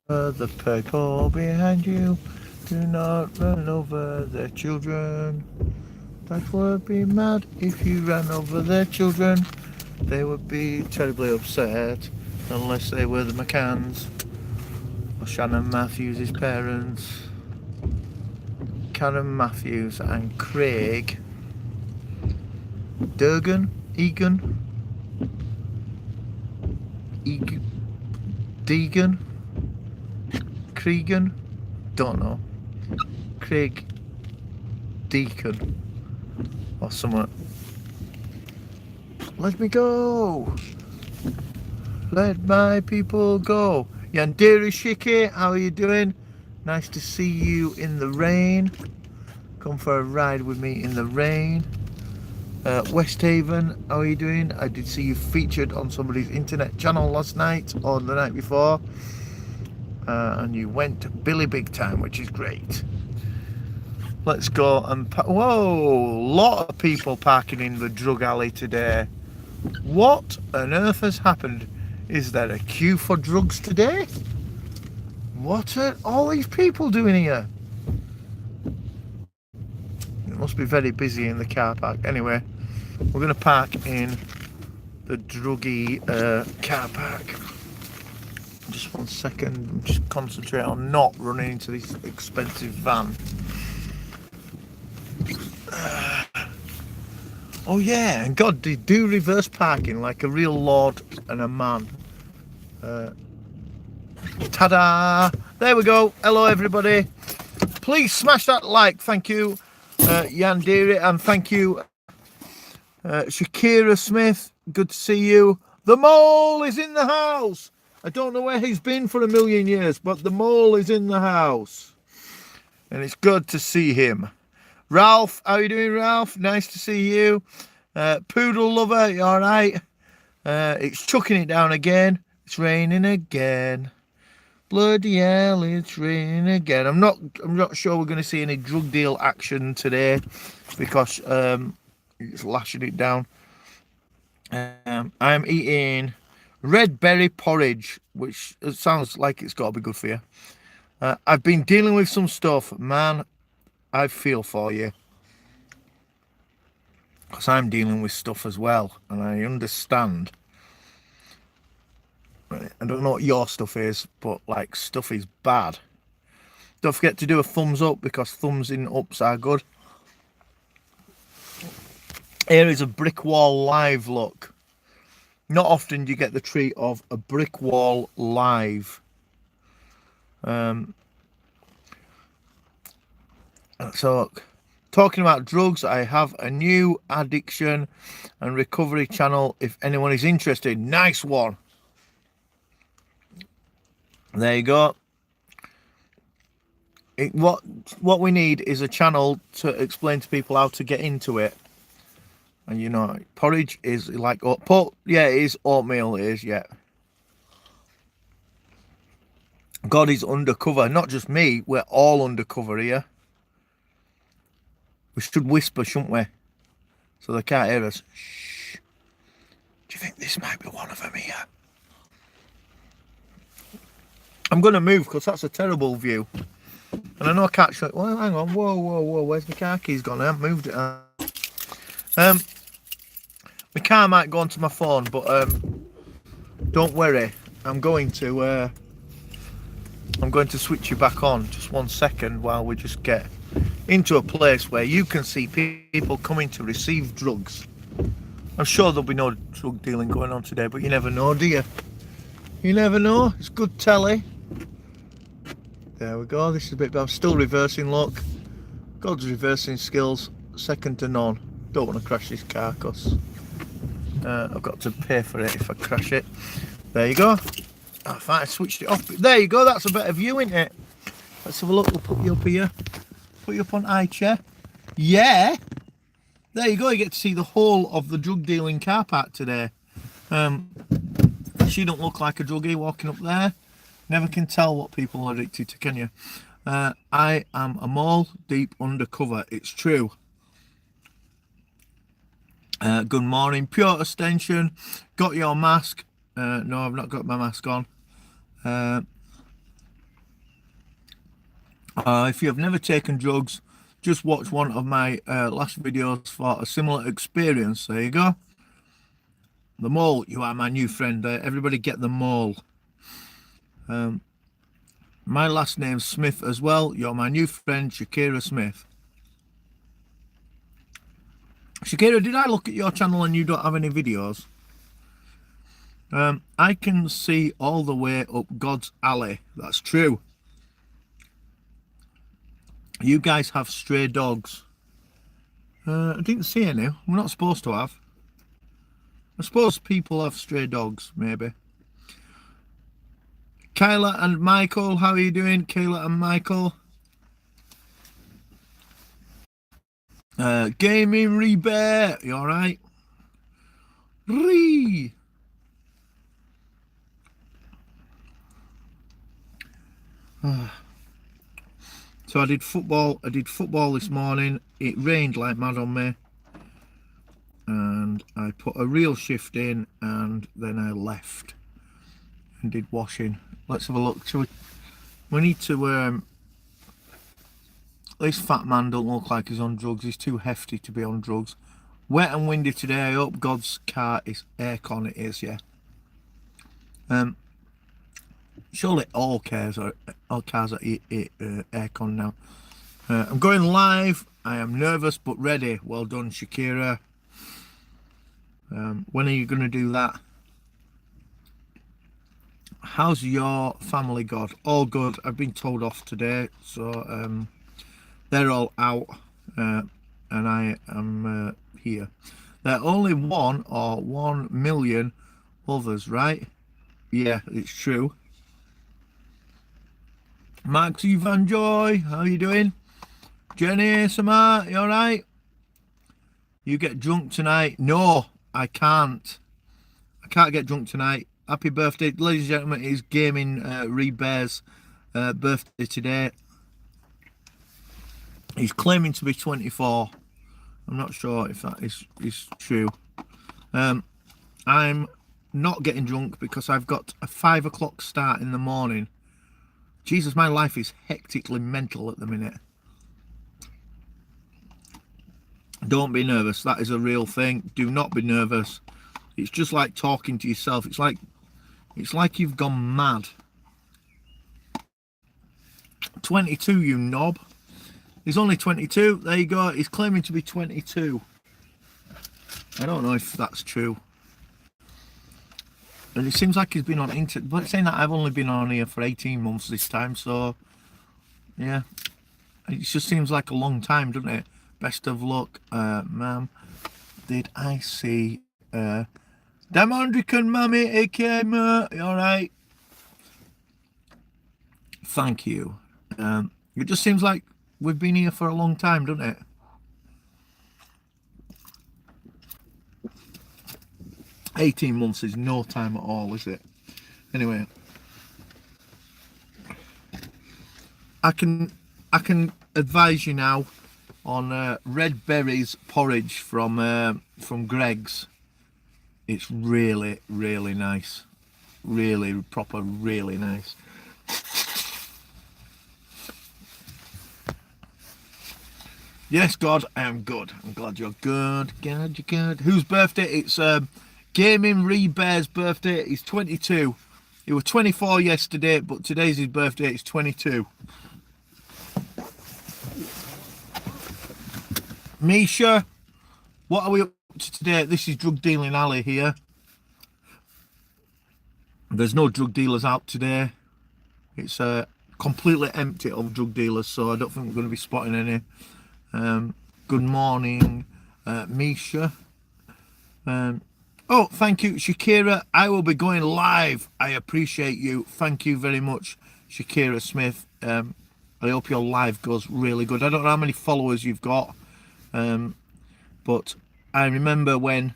The people behind you, do not run over their children. That would be mad if you ran over their children. They would be terribly upset, unless they were the McCanns or Shannon Matthews' parents. Karen Matthews and Craig Durgan, Egan, Deegan, Cregan, don't know. Craig Deacon or something. Let me go. Let my people go. Yandere Shiki, how are you doing? Nice to see you in the rain. Come for a ride with me in the rain. West Haven, how are you doing? I did see you featured on somebody's internet channel last night or the night before. And you went Billy Big Time, which is great. Let's go and... Whoa! Lot of people parking in the drug alley today. What on earth has happened? Is there a queue for drugs today? What are all these people doing here? It must be very busy in the car park. Anyway, we're going to park in the druggy car park. Just 1 second. Just concentrate on not running into this expensive van. Oh yeah, and God, they do reverse parking like a real lord and a man. Ta-da! There we go. Hello everybody. Please smash that like. Thank you, Yandiri, and thank you, Shakira Smith. Good to see you. The mole is in the house. I don't know where he's been for a million years, but the mole is in the house. And it's good to see him. Ralph, how are you doing, Ralph? Nice to see you. Poodle lover, you all right? It's chucking it down again. It's raining again. Bloody hell, it's raining again. I'm not sure we're going to see any drug deal action today because it's lashing it down. I'm eating red berry porridge, which sounds like it's got to be good for you. I've been dealing with some stuff, man. I feel for you. Because I'm dealing with stuff as well, and I understand. I don't know what your stuff is, but like stuff is bad. Don't forget to do a thumbs up because thumbs in ups are good. Here is a brick wall live look. Not often do you get the treat of a brick wall live. So, talking about drugs, I have a new addiction and recovery channel if anyone is interested. Nice one. There you go. What we need is a channel to explain to people how to get into it. And you know, porridge is like yeah, it is oatmeal. It is, yeah. God is undercover, not just me. We're all undercover here. We should whisper, shouldn't we? So they can't hear us. Shh. Do you think this might be one of them here? I'm going to move because that's a terrible view. And I know I can't show it. Well, hang on. Whoa. Where's the car keys gone? I haven't moved it. My car might go onto my phone, but don't worry. I'm going to switch you back on. Just 1 second while we just get into a place where you can see people coming to receive drugs. I'm sure there'll be no drug dealing going on today, but you never know, do you? You never know. It's good telly. There we go. This is a bit, but I'm still reversing. Look, God's reversing skills second to none. Don't want to crash this car because I've got to pay for it if I crash it. There you go. I thought I switched it off. There you go. That's a better view, isn't it? Let's have a look. We'll put you up here. Put you up on high chair. Yeah. There you go. You get to see the whole of the drug dealing car park today. She don't look like a druggie walking up there. Never can tell what people are addicted to, can you? I am a mole deep undercover. It's true. Good morning. Pure extension. Got your mask. No, I've not got my mask on. If you have never taken drugs, just watch one of my last videos for a similar experience. There you go. The mole, you are my new friend. Everybody get the mole. My last name's Smith as well. You're my new friend, Shakira Smith. Shakira, did I look at your channel and you don't have any videos? I can see all the way up God's alley. That's true. You guys have stray dogs. I didn't see any. We're not supposed to have. I suppose people have stray dogs, maybe. Kyla and Michael, how are you doing? Kayla and Michael. Gaming Rebear, you alright? Ree. So I did football this morning. It rained like mad on me. And I put a real shift in and then I left and did washing. Let's have a look. We need to this fat man don't look like he's on drugs. He's too hefty to be on drugs. Wet and windy today. I hope God's car is aircon. It is, yeah. Surely all cars are aircon now. I'm going live. I am nervous but ready. Well done, Shakira. When are you going to do that? How's your family, God? All good. I've been told off today, so they're all out, and I am here. There are only 1 or 1 million others, right? Yeah, it's true. Max Evanjoy, how are you doing? Jenny Samar, you alright? You get drunk tonight? No, I can't. I can't get drunk tonight. Happy birthday, ladies and gentlemen. It's Gaming Rebear's birthday today. He's claiming to be 24. I'm not sure if that is true. I'm not getting drunk because I've got a 5 o'clock start in the morning. Jesus, my life is hectically mental at the minute. Don't be nervous. That is a real thing. Do not be nervous. It's just like talking to yourself. It's like you've gone mad. 22, you knob. He's only 22. There you go. He's claiming to be 22. I don't know if that's true. And it seems like he's been on internet. But saying that, I've only been on here for 18 months this time. So, yeah. It just seems like a long time, doesn't it? Best of luck, ma'am. Did I see... Damondrican Mummy, aka you alright? Thank you. It just seems like we've been here for a long time, doesn't it? $18 months is no time at all, is it? Anyway, I can advise you now on red berries porridge from Greg's. It's really, really nice. Really proper, really nice. Yes, God, I am good. I'm glad you're good. God, you're good. Whose birthday? It's Gaming Rebear's birthday. He's 22. He was 24 yesterday, but today's his birthday. It's 22. Misha, what are we up to today? This is Drug Dealing Alley here. There's no drug dealers out today. It's completely empty of drug dealers, so I don't think we're going to be spotting any. Good morning, Misha. Oh, thank you, Shakira. I will be going live. I appreciate you. Thank you very much, Shakira Smith. I hope your live goes really good. I don't know how many followers you've got, but I remember when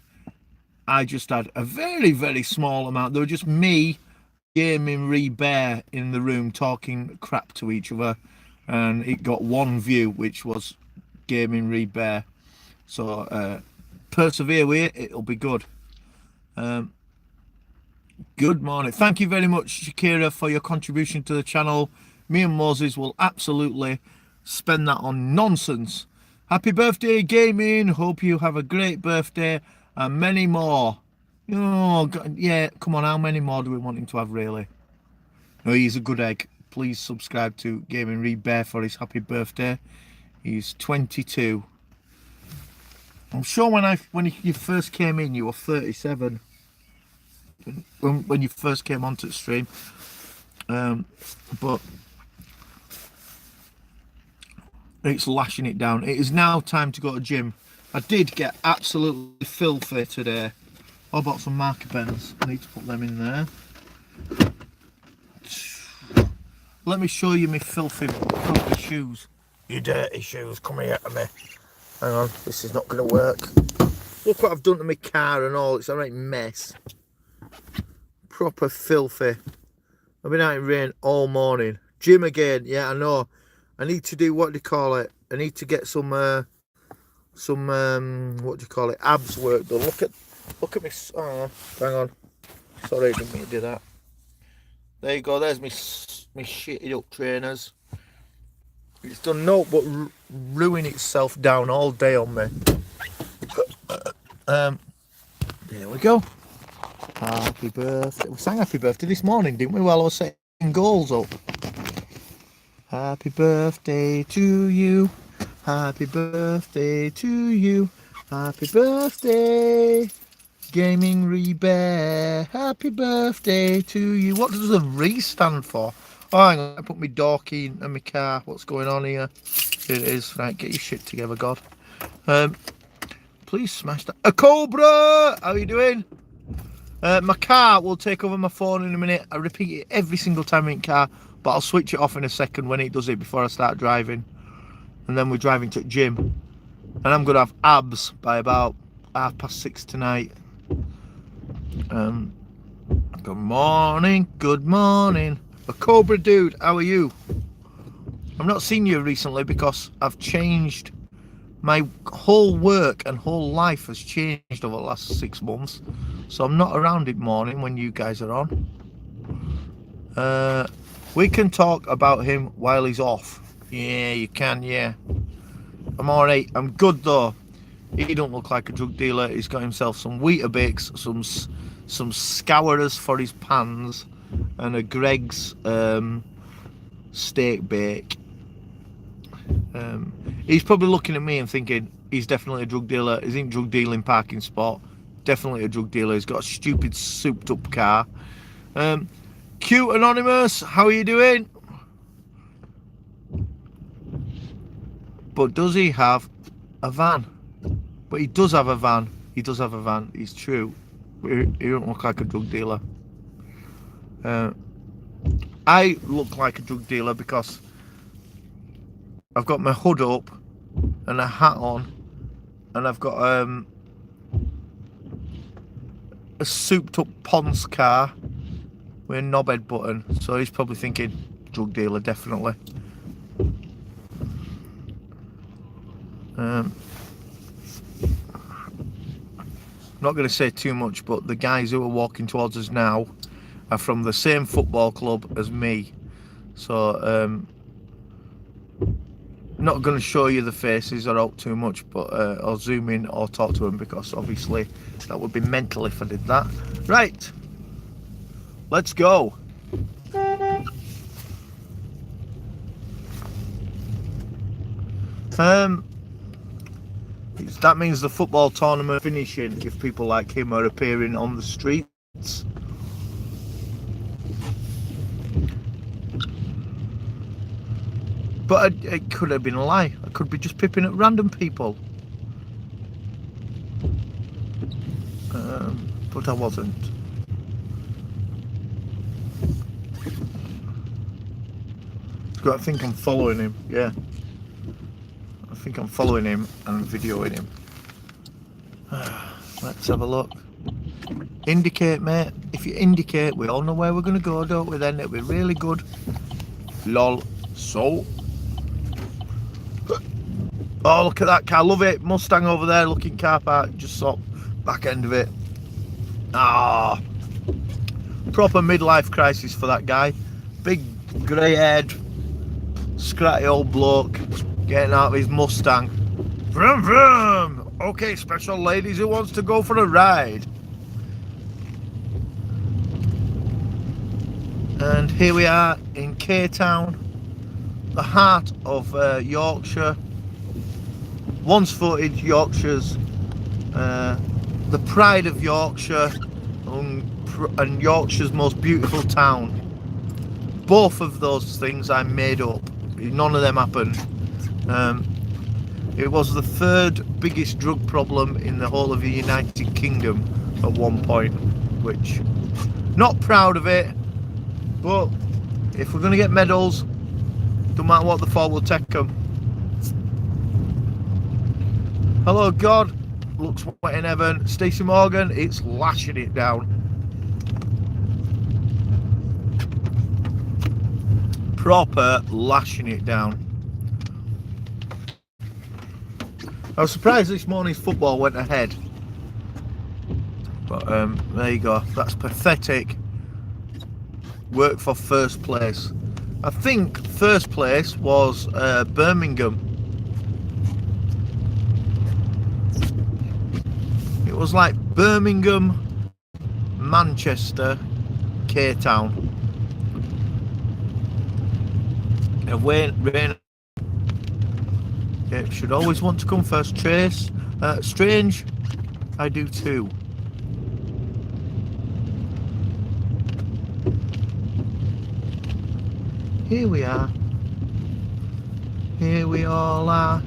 I just had a very, very small amount. There were just me, Gaming Rebear in the room talking crap to each other, and it got 1 view, which was Gaming Rebear. So persevere with it. It'll be good. Good morning. Thank you very much, Shakira, for your contribution to the channel. Me and Moses will absolutely spend that on nonsense. Happy birthday, gaming. Hope you have a great birthday and many more. Oh, God, yeah, come on. How many more do we want him to have, really? No, he's a good egg. Please subscribe to Gaming Reed Bear for his happy birthday. He's 22. I'm sure when you first came in, you were 37. When you first came onto the stream, but it's lashing it down. It is now time to go to gym. I did get absolutely filthy today. I bought some marker pens. I need to put them in there. Let me show you my filthy shoes. You dirty shoes, come here to me. Hang on, this is not going to work. Look what I've done to my car and all. It's a right mess. Proper filthy. I've been out in rain all morning. Gym again, yeah, I know. I need to do, what do you call it? I need to get some what do you call it? Abs work done. Look at me. Oh, hang on. Sorry, I didn't mean to do that. There you go. There's me shitted up trainers. It's done no but ruin itself down all day on me. There we go. Happy birthday. We sang happy birthday this morning, didn't we, while I was setting goals up? Happy birthday to you. Happy birthday to you. Happy birthday, Gaming Rebear. Happy birthday to you. What does the re stand for? Oh, hang on. I put my door key in my car. What's going on here? Here it is. Right, get your shit together, God. Please smash that. A Cobra! How are you doing? My car will take over my phone in a minute. I repeat it every single time in car, but I'll switch it off in a second when it does it before I start driving. And then we're driving to the gym. And I'm going to have abs by about 6:30 tonight. Good morning, good morning. A Cobra dude, how are you? I've not seen you recently because I've changed. My whole work and whole life has changed over the last 6 months. So I'm not around in the morning when you guys are on. We can talk about him while he's off. Yeah, you can, yeah. I'm alright. I'm good though. He don't look like a drug dealer. He's got himself some Weetabix, some scourers for his pans, and a Greg's steak bake. He's probably looking at me and thinking he's definitely a drug dealer. He's in drug dealing parking spot. Definitely a drug dealer. He's got a stupid souped up car. Cute Anonymous, how are you doing? But does he have a van? But he does have a van. He does have a van. It's true. He don't look like a drug dealer. I look like a drug dealer because I've got my hood up and a hat on, and I've got a souped up Ponce car with a knobhead button. So he's probably thinking drug dealer, definitely. Not going to say too much, but the guys who are walking towards us now are from the same football club as me. So not going to show you the faces or out too much, but I'll zoom in or talk to them because obviously that would be mental if I did that. Right, let's go. That means the football tournament finishing if people like him are appearing on the streets. But it could have been a lie. I could be just pipping at random people. But I wasn't. I think I'm following him, yeah. I think I'm following him and videoing him. Let's have a look. Indicate, mate. If you indicate, we all know where we're going to go, don't we then? It'll be really good. Lol. So. Oh, look at that car. Love it. Mustang over there, looking car park. Just saw back end of it. Ah. Proper midlife crisis for that guy. Big grey head. scratty old bloke getting out of his Mustang. Vroom vroom! Okay, special ladies who wants to go for a ride. And here we are in K-Town, the heart of Yorkshire. Once footed Yorkshire's the pride of Yorkshire and Yorkshire's most beautiful town. Both of those things I made up. None of them happened. It was the third biggest drug problem in the whole of the United Kingdom at one point, which, not proud of it, but if we're going to get medals, no matter what the fall, we'll take them. Hello God, looks wet in heaven. Stacey Morgan, it's lashing it down. Proper lashing it down. I was surprised this morning's football went ahead. But there you go. That's pathetic. Work for first place. I think first place was Birmingham. It was like Birmingham, Manchester, K-Town. Rain. Yeah, should always want to come first. Trace. Strange. I do too. Here we are. Here we all are.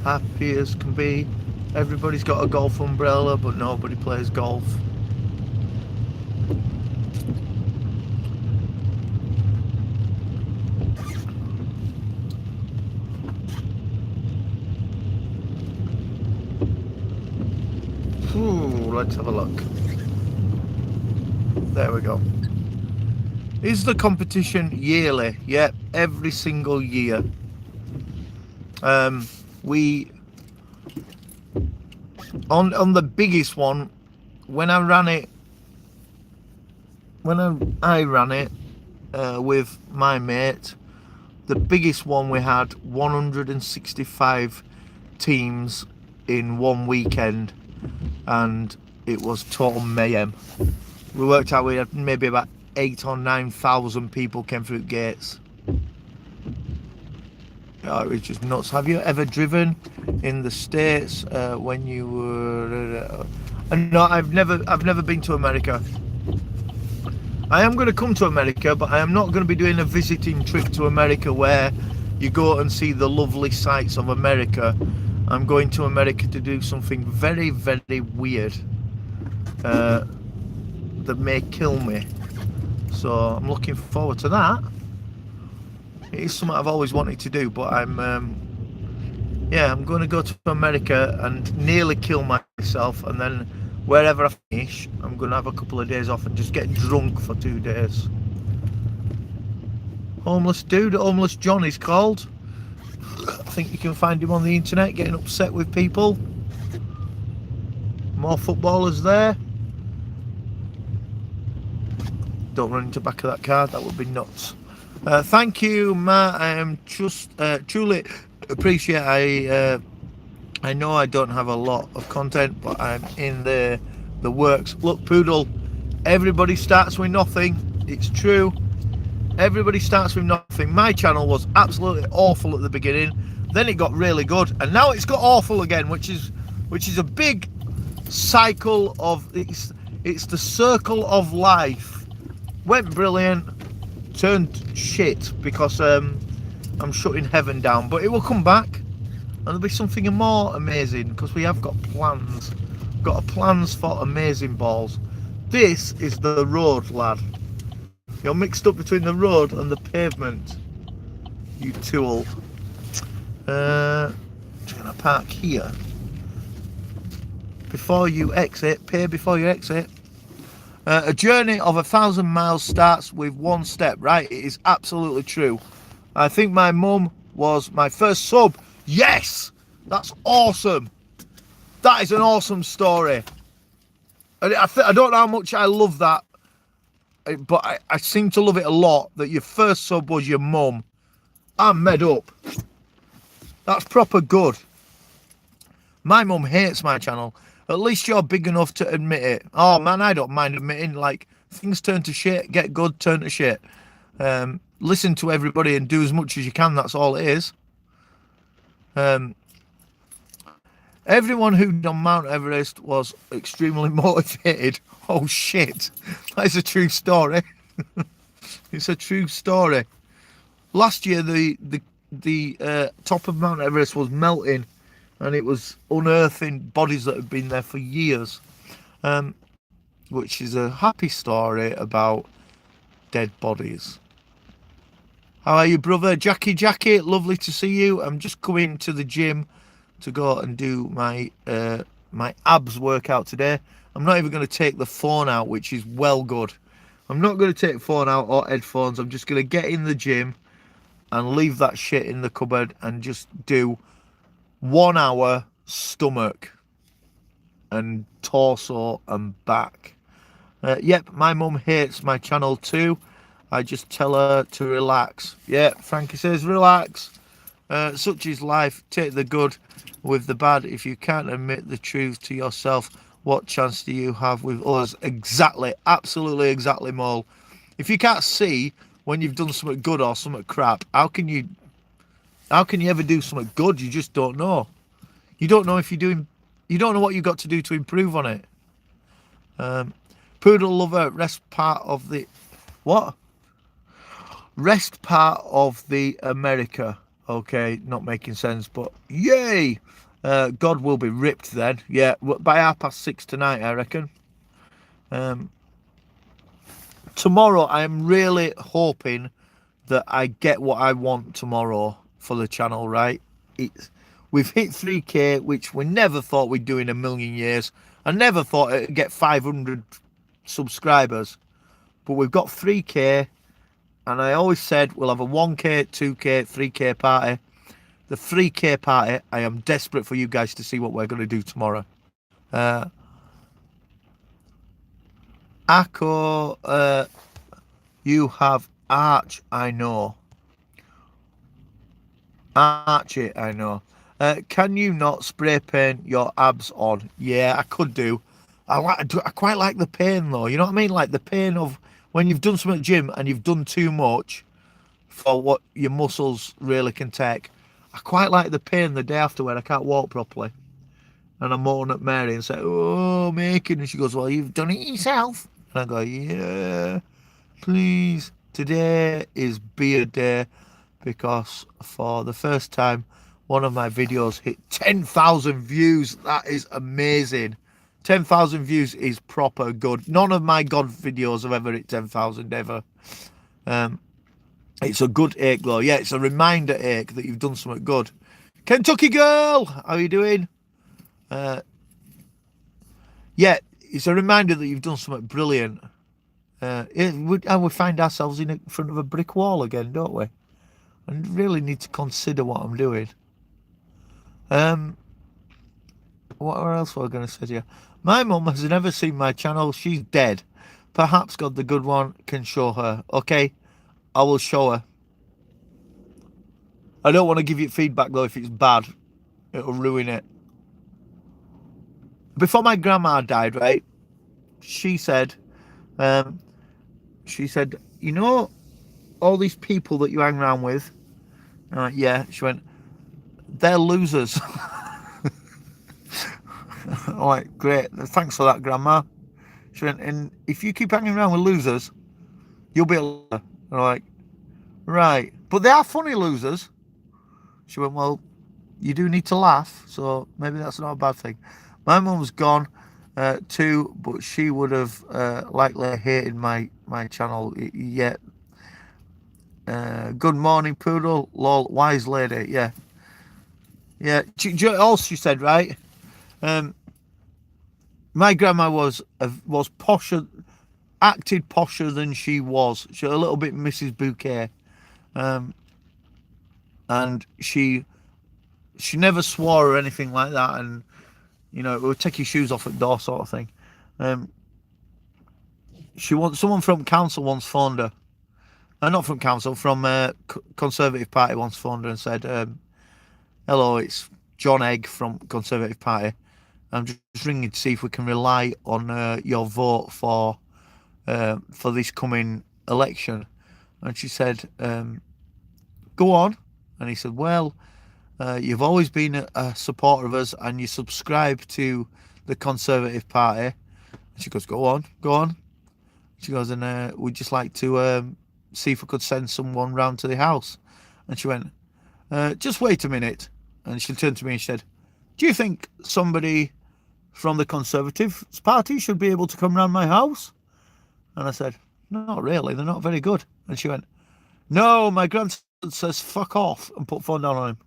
Happy as can be. Everybody's got a golf umbrella, but nobody plays golf. Ooh, let's have a look. There we go. Is the competition yearly? Yep, every single year. We on the biggest one, when I ran it with my mate, the biggest one we had 165 teams in one weekend, and it was total mayhem. We worked out we had maybe about 8,000 or 9,000 people came through the gates. Oh, it was just nuts. Have you ever driven in the States when you were? No, I've never been to America. I am going to come to America, but I am not going to be doing a visiting trip to America where you go and see the lovely sights of America. I'm going to America to do something very, very weird that may kill me. So I'm looking forward to that. It is something I've always wanted to do, but I'm going to go to America and nearly kill myself, and then wherever I finish, I'm going to have a couple of days off and just get drunk for 2 days. Homeless dude, Homeless John he's called. I think you can find him on the internet getting upset with people. More footballers there. Don't run into the back of that car, that would be nuts. Thank you, Matt. I am just truly appreciate. I know I don't have a lot of content, but I'm in the works. Look, Poodle, everybody starts with nothing. It's true. Everybody starts with nothing. My channel was absolutely awful at the beginning, then it got really good, and now it's got awful again, which is a big cycle of it's the circle of life. Went brilliant, turned shit because I'm shutting heaven down, but it will come back and there'll be something more amazing because we have got plans. Got plans for amazing balls. This is the road, lad. You're mixed up between the road and the pavement, you tool. Just gonna park here. Before you exit, pay before you exit. A journey of 1,000 miles starts with one step, right? It is absolutely true. I think my mum was my first sub. Yes! That's awesome. That is an awesome story. I don't know how much I love that, but I seem to love it a lot, that your first sub was your mum. I'm made up. That's proper good. My mum hates my channel. At least you're big enough to admit it. Oh man, I don't mind admitting, like, things turn to shit, get good, turn to shit. Listen to everybody and do as much as you can, that's all it is. Everyone who did on Mount Everest was extremely motivated. Oh shit, that's a true story. It's a true story. Last year, the top of Mount Everest was melting, and it was unearthing bodies that had been there for years, which is a happy story about dead bodies. How are you, brother? Jackie, lovely to see you. I'm just coming to the gym to go and do my my abs workout today. I'm not even going to take the phone out, which is well good. I'm not going to take the phone out or headphones. I'm just going to get in the gym and leave that shit in the cupboard and just do 1 hour stomach and torso and back. Yep, my mum hates my channel too. I just tell her to relax. Yeah, Frankie says relax. Such is life. Take the good with the bad. If you can't admit the truth to yourself, what chance do you have with others? Exactly. Absolutely exactly, Mole. If you can't see when you've done something good or something crap, how can you ever do something good? You just don't know. You don't know if you're doing, you don't know what you've got to do to improve on it. Poodle lover, rest part of the, what? Rest part of the America. Okay, not making sense, but yay! God will be ripped then. Yeah, by 6:30 tonight, I reckon. Tomorrow, I am really hoping that I get what I want tomorrow for the channel, right? We've hit 3K, which we never thought we'd do in a million years. I never thought it'd get 500 subscribers, but we've got 3K, and I always said we'll have a 1K, 2K, 3K party. The 3K party, I am desperate for you guys to see what we're going to do tomorrow. Akko, you have Arch, I know. Archie, I know. Can you not spray paint your abs on? Yeah, I could do. I quite like the pain though. You know what I mean? Like the pain of when you've done something at gym and you've done too much for what your muscles really can take. I quite like the pain the day after when I can't walk properly. And I moan at Mary and say, "Oh, making," and she goes, "Well, you've done it yourself." And I go, "Yeah, please." Today is beard day because for the first time, one of my videos hit 10,000 views. That is amazing. 10,000 views is proper good. None of my God videos have ever hit 10,000 ever. It's a good ache though. Yeah, it's a reminder ache that you've done something good. Kentucky girl, how are you doing? Yeah, it's a reminder that you've done something brilliant. And we find ourselves in front of a brick wall again, don't we? And really need to consider what I'm doing. What else was I going to say to you? My mum has never seen my channel. She's dead. Perhaps God the good one can show her. Okay, I will show her. I don't want to give you feedback though if it's bad. It'll ruin it. Before my grandma died, right? She said, you know, all these people that you hang around with. Yeah. She went, they're losers. I'm like, great. Thanks for that, Grandma. She went, and if you keep hanging around with losers, you'll be a loser. And I'm like, right. But they are funny losers. She went, well, you do need to laugh, so maybe that's not a bad thing. My mum's gone too, but she would have likely hated my channel. Yeah. Good morning, Poodle. Lol, wise lady. Yeah. Yeah. All she said, right? My grandma was posher, acted posher than she was. She was a little bit Mrs. Bouquet. And she never swore or anything like that, and you know, it would take your shoes off at the door sort of thing. Someone from council once phoned her, not from council, from Conservative Party once phoned her and said, hello, it's John Egg from Conservative Party. I'm just ringing to see if we can rely on your vote for this coming election. And she said, go on. And he said, well, you've always been a supporter of us and you subscribe to the Conservative Party. And she goes, go on, go on. She goes, and we'd just like to see if we could send someone round to the house. And she went, just wait a minute. And she turned to me and said, do you think somebody from the Conservative Party should be able to come round my house? And I said, not really, they're not very good. And she went, no, my grandson says fuck off, and put phone down on him.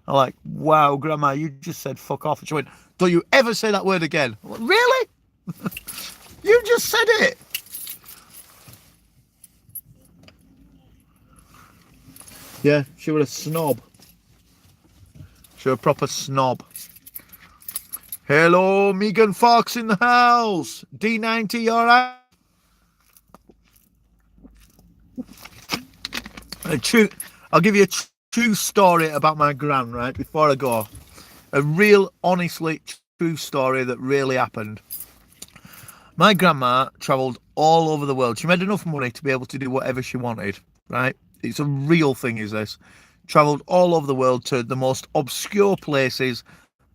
I'm like, wow, Grandma, you just said fuck off. And she went, don't you ever say that word again. I'm like, really? You just said it. Yeah, she was a snob. She was a proper snob. Hello, Megan Fox in the house. D90, you alright? I'll give you a true story about my gran, right, before I go. A real, honestly, true story that really happened. My grandma travelled all over the world. She made enough money to be able to do whatever she wanted, right? It's a real thing, is this. Travelled all over the world to the most obscure places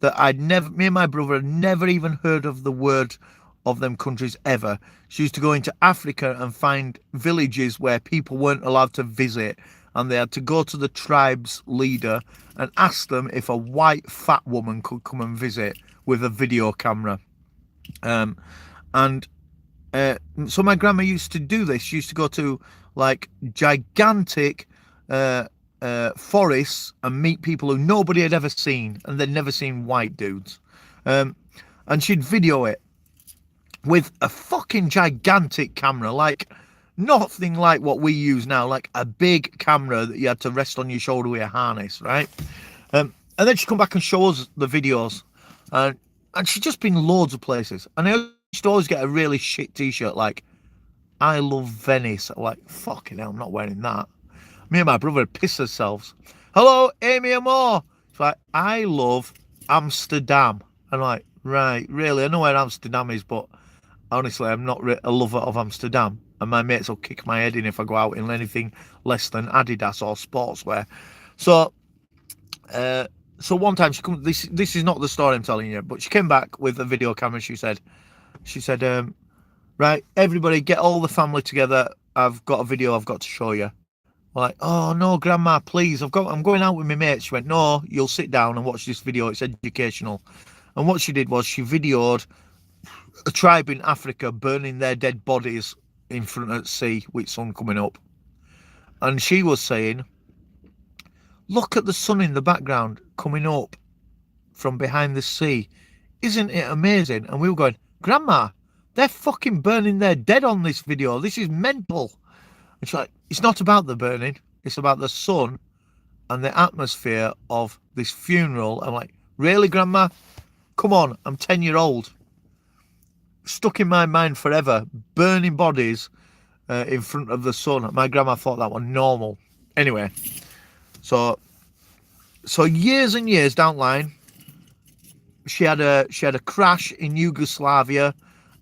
that me and my brother had never even heard of the word of them countries ever. She used to go into Africa and find villages where people weren't allowed to visit, and they had to go to the tribe's leader and ask them if a white fat woman could come and visit with a video camera. So my grandma used to do this. She used to go to like gigantic forests and meet people who nobody had ever seen, and they'd never seen white dudes. And she'd video it with a fucking gigantic camera, like nothing like what we use now, like a big camera that you had to rest on your shoulder with a harness, right? And then she'd come back and show us the videos. And she'd just been loads of places. And I used to always get a really shit t-shirt like, I love Venice. I'm like, fucking hell, I'm not wearing that. Me and my brother would piss ourselves. Hello, Amy Amore. It's like, I love Amsterdam. I'm like, right, really? I know where Amsterdam is, but honestly, I'm not a lover of Amsterdam. And my mates will kick my head in if I go out in anything less than Adidas or sportswear. So one time she come. This is not the story I'm telling you, but she came back with a video camera. She said, right, everybody, get all the family together. I've got a video I've got to show you. We're like, oh no, Grandma, please, I'm going out with my mates. She went, no, you'll sit down and watch this video. It's educational. And what she did was she videoed a tribe in Africa burning their dead bodies in front of the sea with sun coming up. And she was saying, look at the sun in the background coming up from behind the sea. Isn't it amazing? And we were going, Grandma, they're fucking burning their dead on this video. This is mental. And she's like, it's not about the burning. It's about the sun and the atmosphere of this funeral. I'm like, really, Grandma? Come on, I'm 10-year-old. Stuck in my mind forever, burning bodies in front of the sun. My grandma thought that was normal. Anyway, so years and years down the line, she had a crash in Yugoslavia.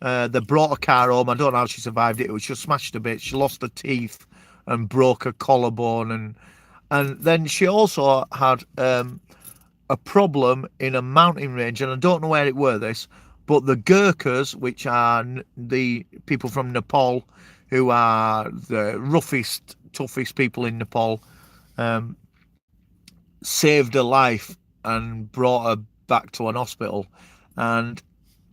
They brought a car home. I don't know how she survived it. It was just smashed a bit. She lost her teeth and broke her collarbone, and then she also had a problem in a mountain range, and I don't know where it were this, but the Gurkhas, which are the people from Nepal, who are the roughest, toughest people in Nepal, saved her life and brought her back to an hospital. And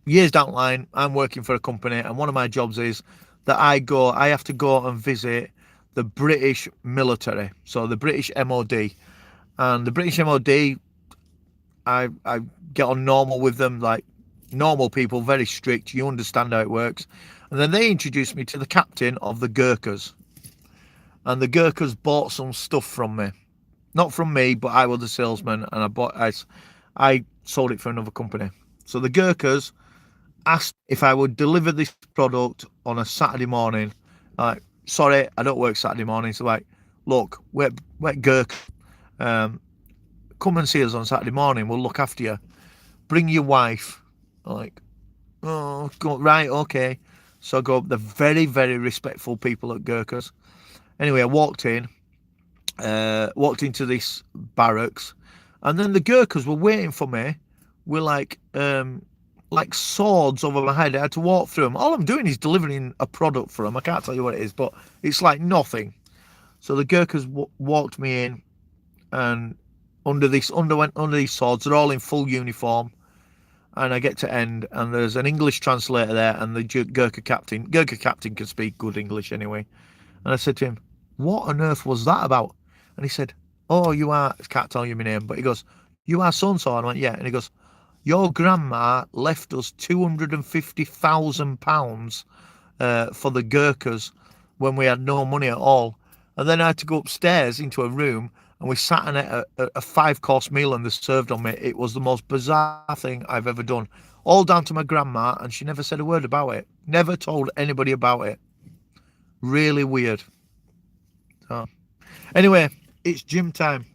years down the line, I'm working for a company, and one of my jobs is that I have to go and visit the British military, so the British MOD. And the British MOD, I get on normal with them, like normal people, very strict, you understand how it works. And then they introduced me to the captain of the Gurkhas. And the Gurkhas bought some stuff from me. Not from me, but I was the salesman, and I sold it for another company. So the Gurkhas asked if I would deliver this product on a Saturday morning, like sorry, I don't work Saturday mornings. So like, look, we're Gurk. Um, come and see us on Saturday morning. We'll look after you. Bring your wife. Like, oh, go, right, okay. So I go up. They're very, very respectful people at Gurkha's. Anyway, I walked into this barracks, and then the Gurkhas were waiting for me with like swords over my head. I had to walk through them. All I'm doing is delivering a product for them. I can't tell you what it is, but it's like nothing. So the Gurkhas walked me in, and underwent under these swords. They're all in full uniform, and I get to end, and there's an English translator there, and the Gurkha captain. Gurkha captain can speak good English anyway. And I said to him, "What on earth was that about?" And he said, "Oh, you are." I can't tell you my name, but he goes, "You are so and so." And I went, "Yeah." And he goes, "Your grandma left us £250,000 for the Gurkhas when we had no money at all." And then I had to go upstairs into a room, and we sat and ate a 5-course meal, and they served on me. It was the most bizarre thing I've ever done. All down to my grandma, and she never said a word about it. Never told anybody about it. Really weird. So, anyway, it's gym time.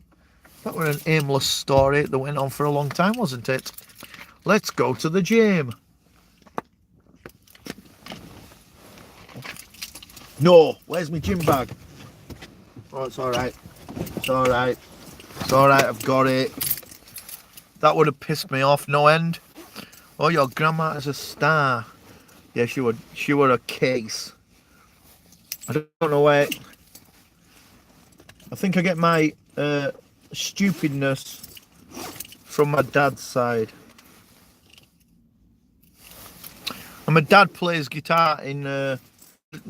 That was an aimless story that went on for a long time, wasn't it? Let's go to the gym. No, where's my gym bag? Oh, it's all right. It's all right. It's all right, I've got it. That would have pissed me off no end. Oh, your grandma is a star. Yeah, she would. She were a case. I don't know where. I think I get my stupidness from my dad's side. And my dad plays guitar in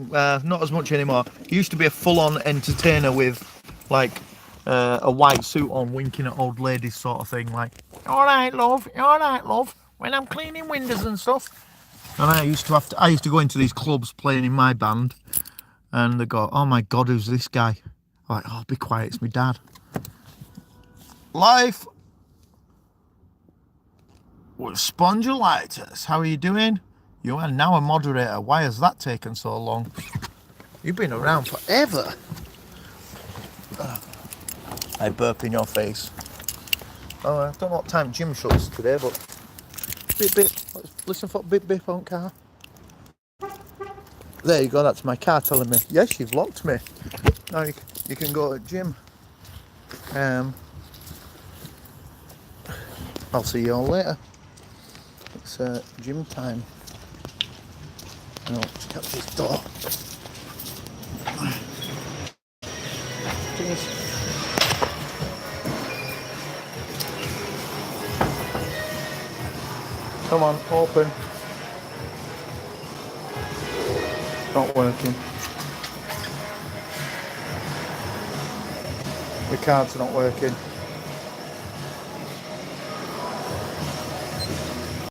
not as much anymore. He used to be a full-on entertainer with like a white suit on, winking at old ladies sort of thing. Like, all right, love, when I'm cleaning windows and stuff. And I used to go into these clubs playing in my band, and they go, "Oh my God, who's this guy?" I'm like, "Oh, be quiet, it's my dad." Life with spondylitis. How are you doing? You are now a moderator. Why has that taken so long? You've been around forever. I burp in your face. Oh, I don't know what time gym shuts today, but bip bip. Let's listen for bip bip on car. There you go. That's my car telling me, yes, you've locked me. Now you can go to gym. I'll see you all later. It's gym time. No, just catch this door. Cheers. Come on, open. Not working. The cards are not working.